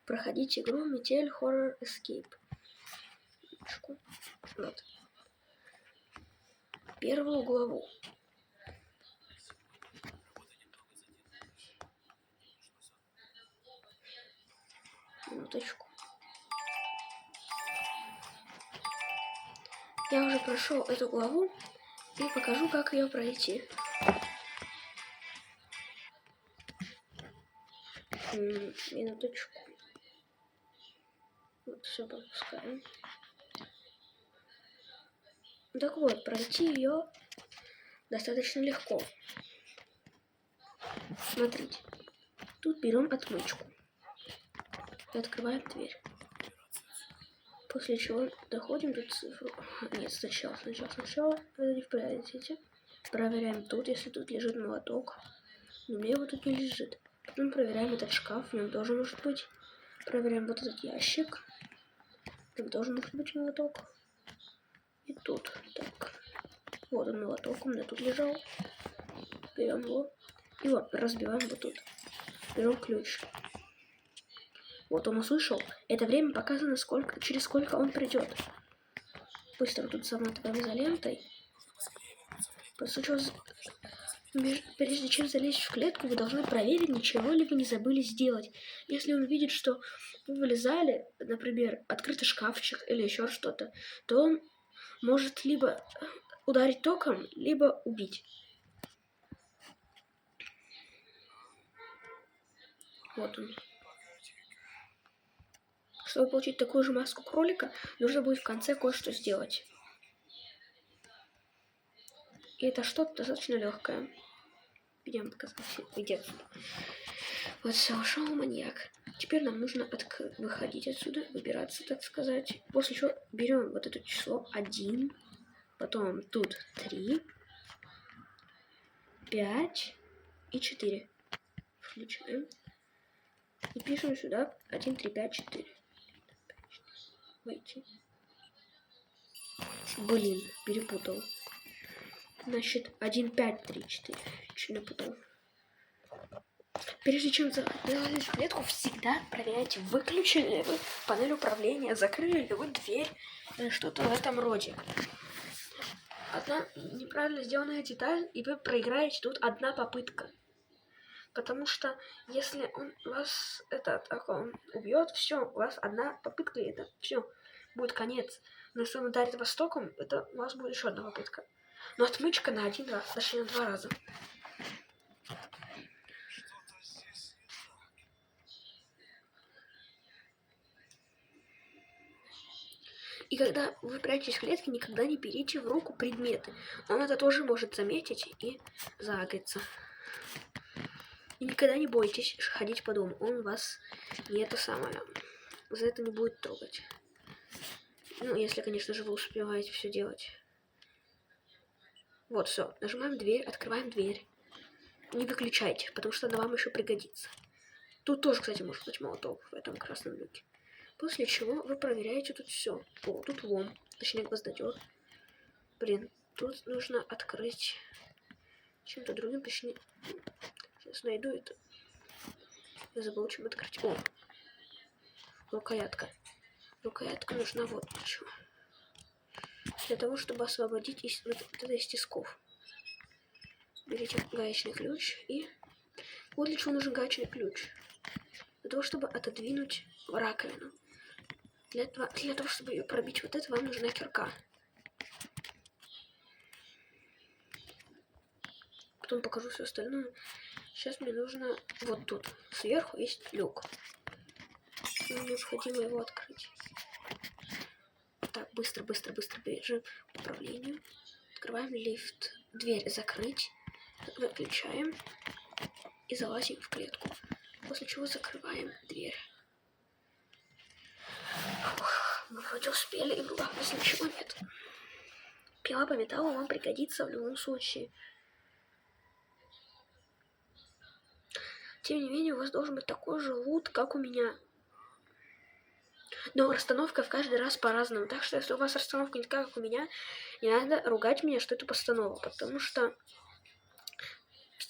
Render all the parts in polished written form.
проходить игру Метель Horror Escape. Вот. Первую главу. Минуточку. Я уже прошел эту главу и покажу, как ее пройти. Минуточку. Вот, все пропускаем. Так вот, пройти ее достаточно легко. Смотрите. Тут берем отмычку. И открываем дверь. После чего доходим до цифру. Нет, сначала. В приоритете. Проверяем тут, если тут лежит молоток. Но у меня его тут не лежит. Потом проверяем этот шкаф, в нем тоже может быть. Проверяем вот этот ящик. Там тоже может быть молоток. И тут. Так. Вот он молоток, у меня тут лежал. Берем его. И вот, разбиваем вот тут. Берем ключ. Вот он услышал. Это время показано, через сколько он придет. Быстро тут заматываем изолентой. После чего, прежде чем залезть в клетку, вы должны проверить, ничего ли вы не забыли сделать. Если он видит, что вы вылезали, например, открытый шкафчик или еще что-то, то он может либо ударить током, либо убить. Вот он. Чтобы получить такую же маску кролика, нужно будет в конце кое-что сделать. И это что-то достаточно легкое. Идем показать. Иди отсюда. Вот все, ушел маньяк. Теперь нам нужно выходить отсюда, выбираться, так сказать. После чего берем вот это число 1, потом тут 3, 5 и 4. Включаем. И пишем сюда 1, 3, 5, 4. Выйти. Блин, перепутал. Значит, 1, 5, 3, 4. Чуть напутал. Прежде чем залезть в клетку, всегда проверяйте, выключили ли вы панель управления, закрыли ли вы дверь или что-то в этом роде. Одна неправильно сделанная деталь, и вы проиграете тут одна попытка. Потому что если он вас он убьет, все, у вас одна попытка, и это все, будет конец. Но если он ударит вас током, это у вас будет еще одна попытка. Но отмычка на 1 раз, точнее на 2 раза. И когда вы прячетесь в клетке, никогда не берите в руку предметы. Он это тоже может заметить и загаться. И никогда не бойтесь ходить по дому. Он вас не за это не будет трогать. Ну, если, конечно же, вы успеваете все делать. Вот, все. Нажимаем дверь, открываем дверь. Не выключайте, потому что она вам еще пригодится. Тут тоже, кстати, может быть молоток в этом красном люке. После чего вы проверяете тут все. О, тут лом, точнее гвоздодер. Блин, тут нужно открыть чем-то другим, точнее. Сейчас найду это. Я забыл, чем открыть. О, рукоятка. Рукоятка нужна вот для чего. Для того, чтобы освободить это из тисков. Берите гаечный ключ и... Вот для чего нужен гаечный ключ. Для того, чтобы отодвинуть раковину. Для того, чтобы ее пробить вот это, вам нужна кирка. Потом покажу все остальное. Сейчас мне нужно... Вот тут. Сверху есть люк. Нам необходимо его открыть. Так, быстро бежим к управлению. Открываем лифт. Дверь закрыть. Выключаем. И залазим в клетку. После чего закрываем дверь. Мы вроде успели, и главное, ничего нет. Пила по металлу вам пригодится в любом случае. Тем не менее, у вас должен быть такой же лут, как у меня. Но расстановка в каждый раз по-разному. Так что, если у вас расстановка не такая, как у меня, не надо ругать меня, что это постанова. Потому что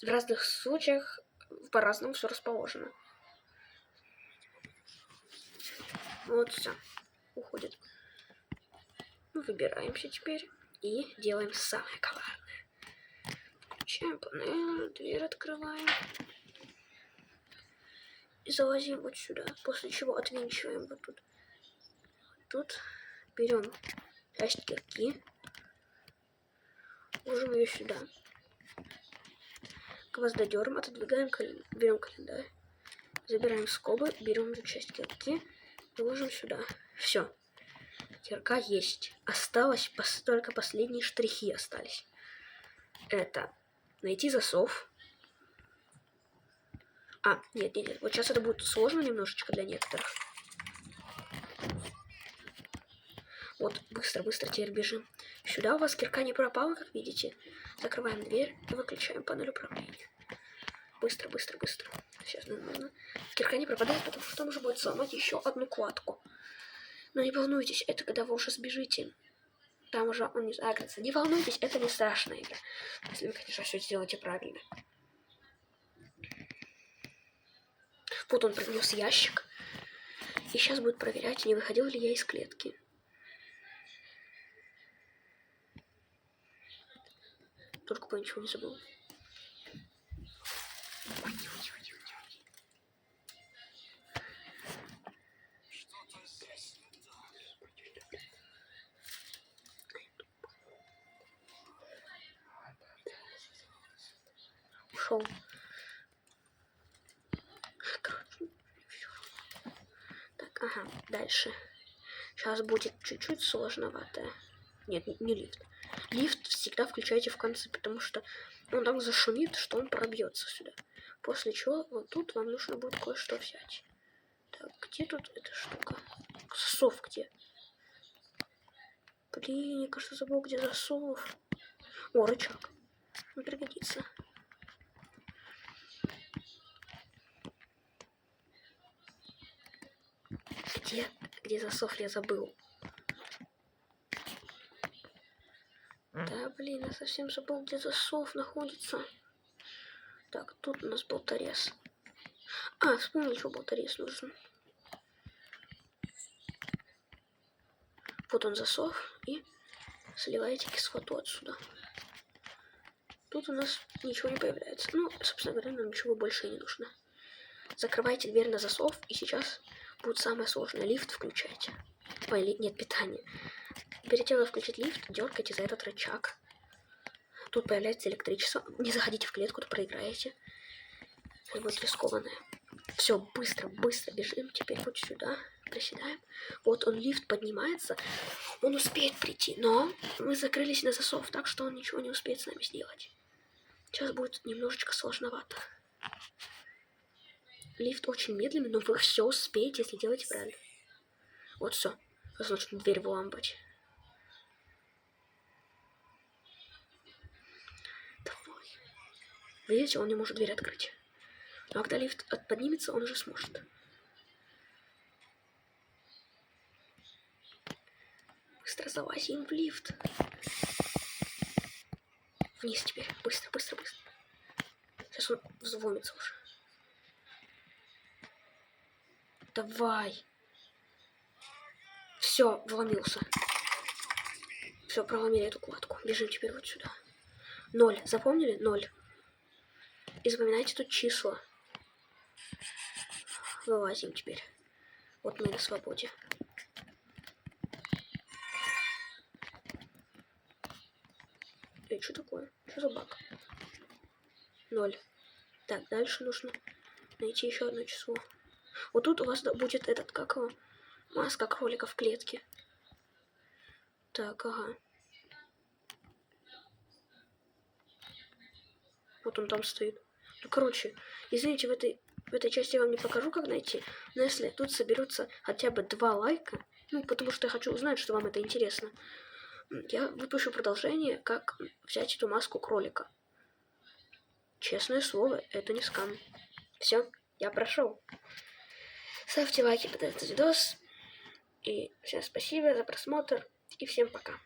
в разных случаях по-разному все расположено. Вот все. Уходит. Выбираемся теперь. И делаем самое коварное. Включаем панель, дверь открываем. И залазим вот сюда. После чего отвинчиваем вот тут. Тут берем часть кирки. Ложим ее сюда. Гвоздодером отодвигаем, берем календарь. Забираем скобы, берем эту часть кирки и ложим сюда. Все. Кирка есть. Осталось только последние штрихи остались. Это найти засов. Нет. Вот сейчас это будет сложно немножечко для некоторых. Вот, быстро теперь бежим. Сюда у вас кирка не пропала, как видите. Закрываем дверь и выключаем панель управления. Быстро. Сейчас нам нужно. Кирка не пропадает, потому что там уже будет сломать еще одну кладку. Но не волнуйтесь, это когда вы уже сбежите. Там уже он не загрится. Не волнуйтесь, это не страшная игра. Если вы, конечно, все сделаете правильно. Вот он принес ящик. И сейчас будет проверять, не выходил ли я из клетки. Только бы ничего не забыл. Ушел. Так, ага, дальше. Сейчас будет чуть-чуть сложновато. Нет, не лифт. Лифт всегда включайте в конце, потому что он так зашумит, что он пробьется сюда. После чего вот тут вам нужно будет кое-что взять. Так, где тут эта штука? Засов где? Блин, я, кажется, забыл, где засов. О, рычаг. Он пригодится. Где засов, я забыл. Да, блин, я совсем забыл, где засов находится. Так, тут у нас болторез. Вспомнил, что болторез нужен. Вот он засов. И сливаете кислоту отсюда. Тут у нас ничего не появляется. Ну, собственно говоря, нам ничего больше не нужно. Закрывайте дверь на засов. И сейчас будет самое сложное. Лифт включайте. Ой, нет, питание. Перед тем, как включить лифт, дергайте за этот рычаг. Тут появляется электричество. Не заходите в клетку, то проиграете. Это будет рискованное. Все, быстро бежим. Теперь вот сюда. Приседаем. Вот он, лифт поднимается. Он успеет прийти. Но мы закрылись на засов, так что он ничего не успеет с нами сделать. Сейчас будет немножечко сложновато. Лифт очень медленный, но вы все успеете, если делаете правильно. Вот все. Значит, дверь выламывать. Давай. Видите, он не может дверь открыть. Но когда лифт поднимется, он уже сможет. Быстро залазим в лифт. Вниз теперь. Быстро. Сейчас он взломится уже. Давай. Все, вломился. Все, проломили эту кладку. Бежим теперь вот сюда. 0. Запомнили? 0. И запоминайте тут числа. Вылазим теперь. Вот мы на свободе. Что такое? Что за баг? 0. Так, дальше нужно найти еще одно число. Вот тут у вас будет этот, как его, маска кролика в клетке. Так, ага. Вот он там стоит. Ну, короче, извините, в этой части я вам не покажу, как найти. Но если тут соберутся хотя бы 2 лайка, ну, потому что я хочу узнать, что вам это интересно, я выпущу продолжение, как взять эту маску кролика. Честное слово, это не скам. Все, я прошел. Ставьте лайки под этот видос. И всем спасибо за просмотр. И всем пока.